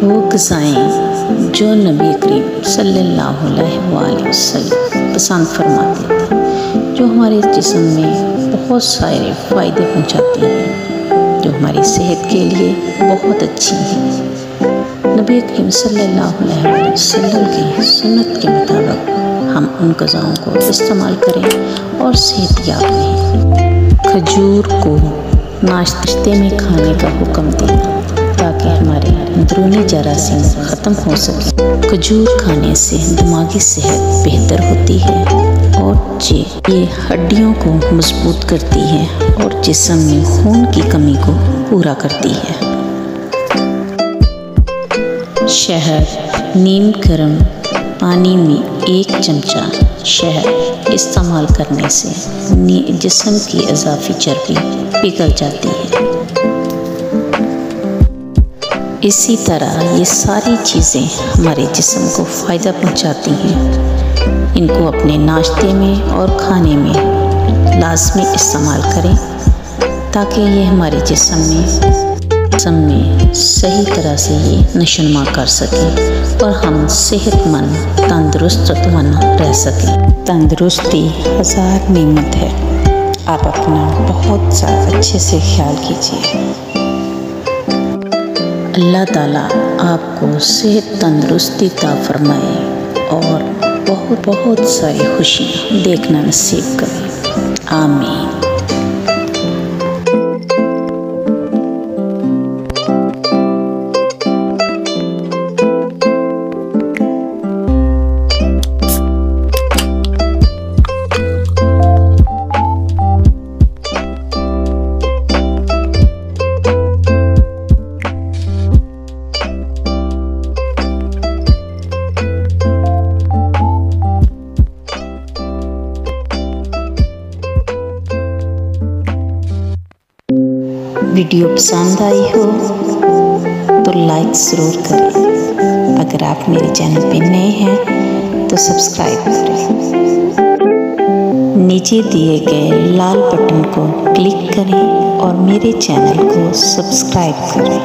वो ग़िज़ाएँ जो नबी करीम सल्लल्लाहु अलैहि वसल्लम पसंद फरमाते थे, जो हमारे जिस्म में बहुत सारे फ़ायदे पहुँचाती हैं, जो हमारी सेहत के लिए बहुत अच्छी हैं। नबी करीम सल्लल्लाहु अलैहि वसल्लम की सुन्नत के मुताबिक हम उन ग़िज़ाओं को इस्तेमाल करें और सेहतयाब रहें। खजूर को नाश्ते में खाने का हुक्म दें ताकि हमारे अंदरूनी जरासीम ख़त्म हो सके। खजूर खाने से दिमागी सेहत बेहतर होती है और ये हड्डियों को मजबूत करती है और जिस्म में खून की कमी को पूरा करती है। शहद, नीम गर्म पानी में 1 चमचा शहद इस्तेमाल करने से जिस्म की इजाफी चर्बी पिघल जाती है। इसी तरह ये सारी चीज़ें हमारे जिस्म को फ़ायदा पहुंचाती हैं। इनको अपने नाश्ते में और खाने में लाजमी इस्तेमाल करें ताकि ये हमारे जिस्म में सही तरह से ये नशोनुमा कर सकें और हम सेहतमंद, तंदुरुस्त रह सकें। तंदुरुस्ती हज़ार नेमत है, आप अपना बहुत ज़्यादा अच्छे से ख्याल कीजिए। अल्लाह ताला आपको सेहत तंदुरुस्ती अता फरमाए और बहुत बहुत सारी खुशियाँ देखना नसीब करे। आमीन। वीडियो पसंद आई हो तो लाइक ज़रूर करें। अगर आप मेरे चैनल पे नए हैं तो सब्सक्राइब करें। नीचे दिए गए लाल बटन को क्लिक करें और मेरे चैनल को सब्सक्राइब करें।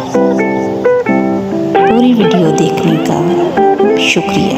पूरी वीडियो देखने का शुक्रिया।